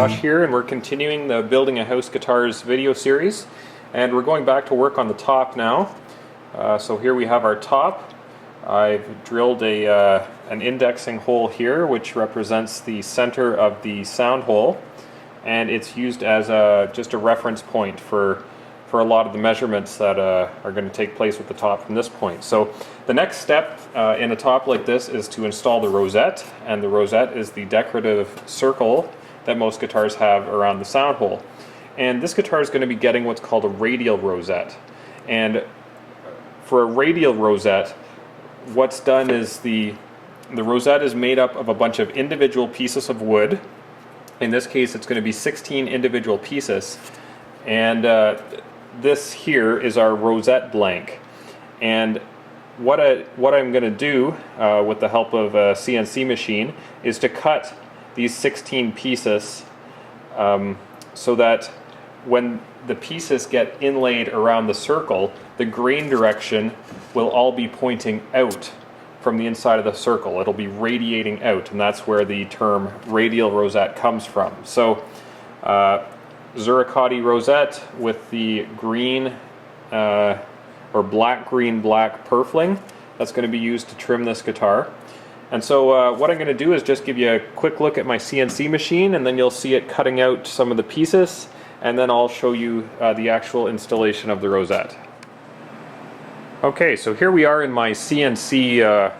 Josh here, and we're continuing the Building a House Guitars video series, and we're going back to work on the top now. So here we have our top. I've drilled an indexing hole here which represents the center of the sound hole, and it's used as just a reference point for a lot of the measurements that are going to take place with the top from this point. So the next step in a top like this is to install the rosette, and the rosette is the decorative circle that most guitars have around the sound hole. And this guitar is going to be getting what's called a radial rosette. And for a radial rosette, what's done is the rosette is made up of a bunch of individual pieces of wood. In this case, it's going to be 16 individual pieces. And this here is our rosette blank. And what I'm going to do with the help of a CNC machine is to cut these 16 pieces so that when the pieces get inlaid around the circle, the grain direction will all be pointing out from the inside of the circle. It'll be radiating out, and that's where the term radial rosette comes from. So Zuricotti rosette with the green or black, green, black purfling that's going to be used to trim this guitar. And so what I'm going to do is just give you a quick look at my CNC machine, and then you'll see it cutting out some of the pieces, and then I'll show you the actual installation of the rosette. Okay, so here we are in my CNC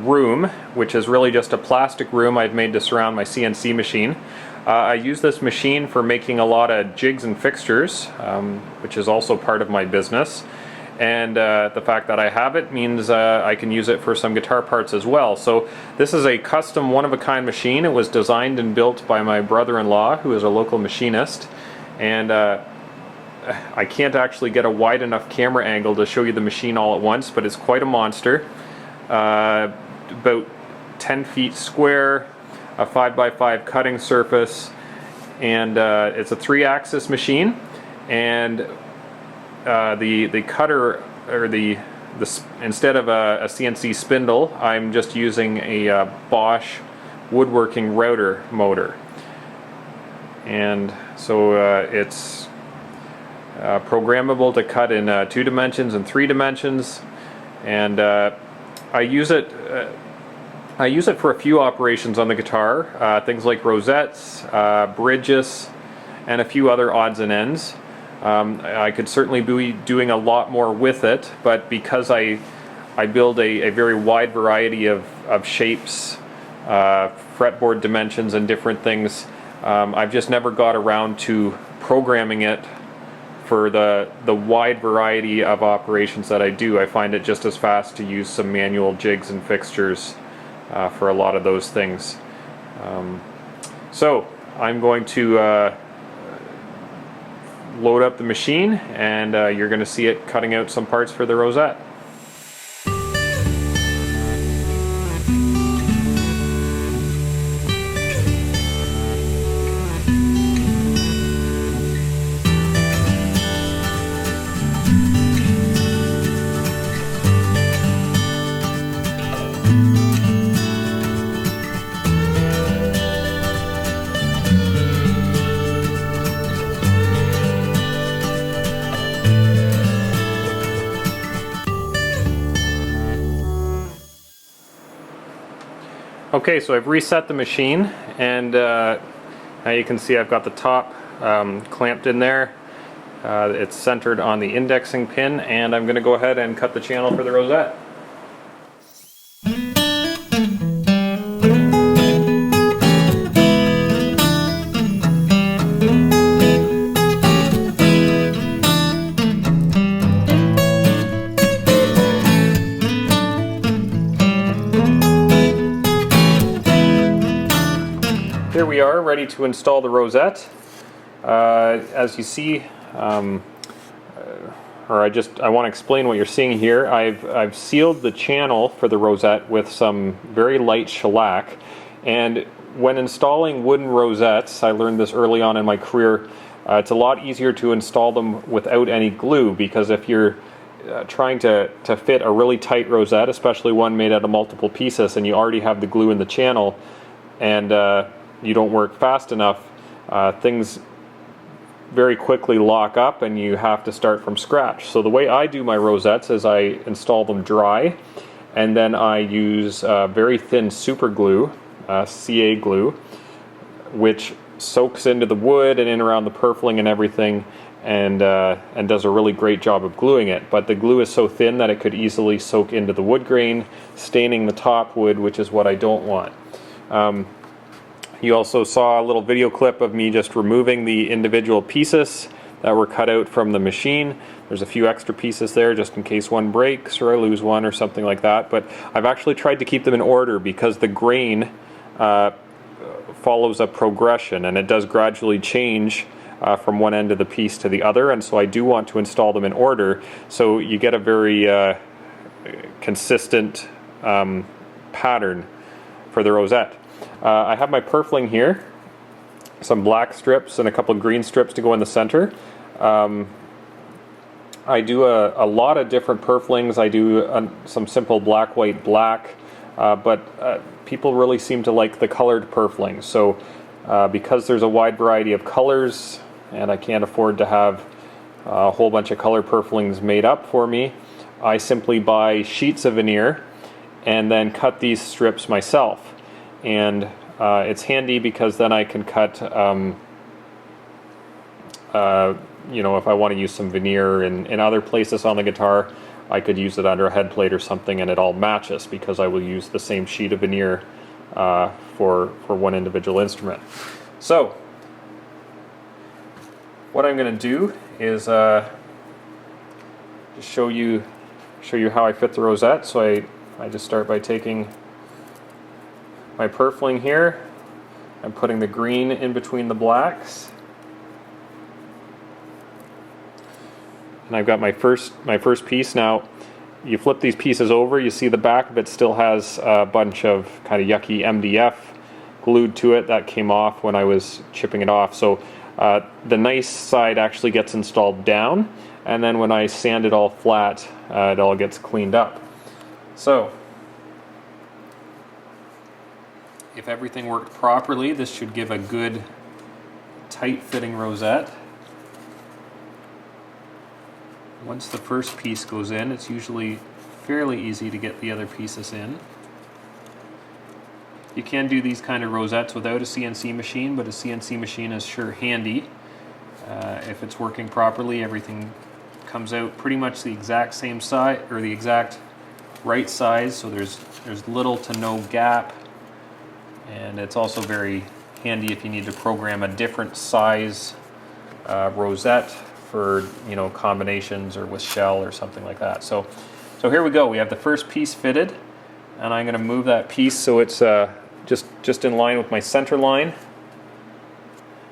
room, which is really just a plastic room I've made to surround my CNC machine. I use this machine for making a lot of jigs and fixtures, which is also part of my business. And the fact that I have it means I can use it for some guitar parts as well. So this is a custom one-of-a-kind machine. It was designed and built by my brother-in-law, who is a local machinist. And I can't actually get a wide enough camera angle to show you the machine all at once, but it's quite a monster. About 10 feet square, a 5x5 cutting surface, and it's a 3-axis machine. And the cutter, or instead of a CNC spindle, I'm just using a Bosch woodworking router motor. And so it's programmable to cut in 2 dimensions and 3 dimensions, and I use it for a few operations on the guitar, things like rosettes, bridges, and a few other odds and ends. I could certainly be doing a lot more with it, but because I build a very wide variety of shapes, fretboard dimensions, and different things, I've just never got around to programming it for the wide variety of operations that I do. I find it just as fast to use some manual jigs and fixtures for a lot of those things. So I'm going to load up the machine, and you're going to see it cutting out some parts for the rosette. Okay, so I've reset the machine, and now you can see I've got the top clamped in there. It's centered on the indexing pin, and I'm going to go ahead and cut the channel for the rosette. Here we are, ready to install the rosette. As you see, I want to explain what you're seeing here. I've sealed the channel for the rosette with some very light shellac, and when installing wooden rosettes, I learned this early on in my career, it's a lot easier to install them without any glue, because if you're trying to fit a really tight rosette, especially one made out of multiple pieces, and you already have the glue in the channel, and you don't work fast enough, things very quickly lock up and you have to start from scratch. So the way I do my rosettes is I install them dry, and then I use very thin super glue, CA glue, which soaks into the wood and in around the purfling and everything, and does a really great job of gluing it. But the glue is so thin that it could easily soak into the wood grain, staining the top wood, which is what I don't want. You also saw a little video clip of me just removing the individual pieces that were cut out from the machine. There's a few extra pieces there just in case one breaks or I lose one or something like that. But I've actually tried to keep them in order because the grain follows a progression, and it does gradually change from one end of the piece to the other, and so I do want to install them in order so you get a very consistent pattern for the rosette. I have my purfling here, some black strips and a couple of green strips to go in the center. I do a lot of different purflings. I do some simple black, white, black, but people really seem to like the colored purflings. So because there's a wide variety of colors and I can't afford to have a whole bunch of color purflings made up for me, I simply buy sheets of veneer and then cut these strips myself. And it's handy because then I can cut, you know, if I want to use some veneer in other places on the guitar, I could use it under a head plate or something, and it all matches because I will use the same sheet of veneer for one individual instrument. So what I'm going to do is just show you how I fit the rosette. So I just start by taking my purfling here. I'm putting the green in between the blacks, and I've got my first piece. Now you flip these pieces over, you see the back of it still has a bunch of kind of yucky MDF glued to it that came off when I was chipping it off. So the nice side actually gets installed down, and then when I sand it all flat, it all gets cleaned up. So if everything worked properly, this should give a good tight fitting rosette. Once the first piece goes in, it's usually fairly easy to get the other pieces in. You can do these kind of rosettes without a CNC machine, but a CNC machine is sure handy. If it's working properly, everything comes out pretty much the exact same size, or the exact right size, so there's little to no gap. And it's also very handy if you need to program a different size rosette for, you know, combinations or with shell or something like that. So here we go. We have the first piece fitted, and I'm going to move that piece so it's just in line with my center line.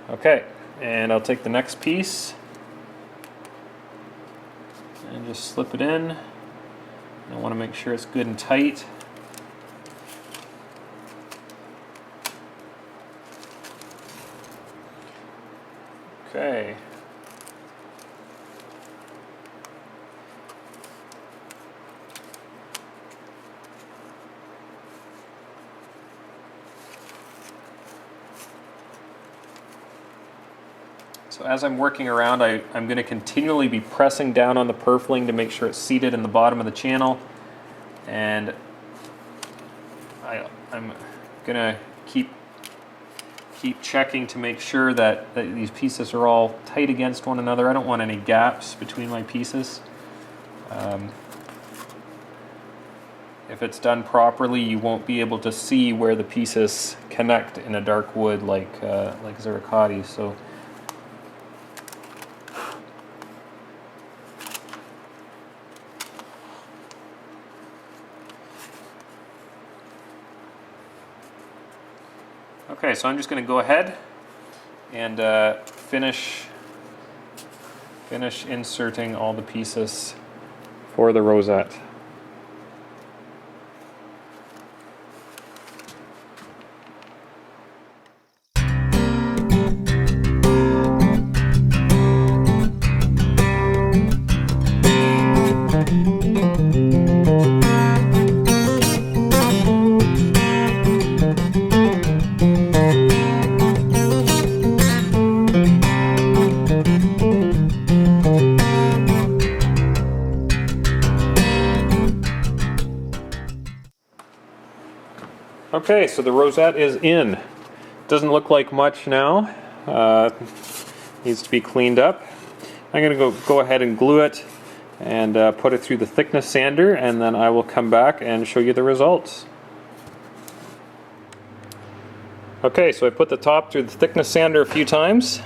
Okay, and I'll take the next piece and just slip it in. I want to make sure it's good and tight. Okay. So as I'm working around, I'm going to continually be pressing down on the purfling to make sure it's seated in the bottom of the channel, and I'm going to keep checking to make sure that these pieces are all tight against one another. I don't want any gaps between my pieces. If it's done properly, you won't be able to see where the pieces connect in a dark wood like Zericati. So okay, so I'm just going to go ahead and finish inserting all the pieces for the rosette. Okay, so the rosette is in. Doesn't look like much now. Needs to be cleaned up. I'm going to go ahead and glue it and put it through the thickness sander, and then I will come back and show you the results. Okay, so I put the top through the thickness sander a few times,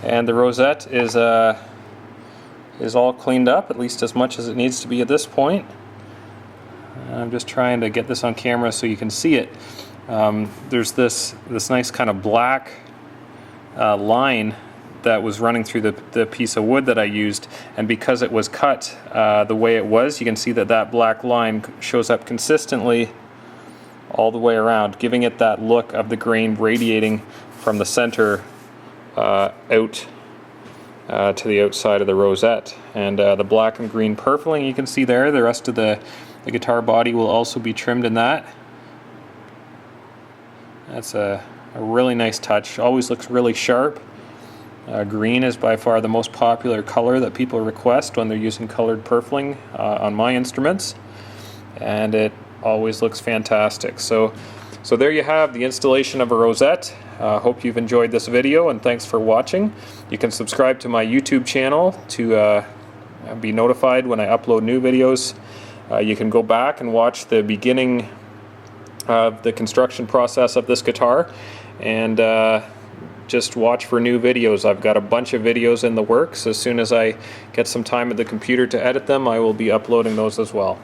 and the rosette is all cleaned up, at least as much as it needs to be at this point. I'm just trying to get this on camera so you can see it. There's this nice kind of black line that was running through the piece of wood that I used, and because it was cut the way it was, you can see that black line shows up consistently all the way around, giving it that look of the grain radiating from the center out to the outside of the rosette. And the black and green purfling you can see there, the rest of the guitar body will also be trimmed in that. That's a really nice touch. Always looks really sharp. Green is by far the most popular color that people request when they're using colored purfling on my instruments, and it always looks fantastic. So there you have the installation of a rosette. Hope you've enjoyed this video, and thanks for watching. You can subscribe to my YouTube channel to be notified when I upload new videos. You can go back and watch the beginning of the construction process of this guitar, and just watch for new videos. I've got a bunch of videos in the works. As soon as I get some time at the computer to edit them, I will be uploading those as well.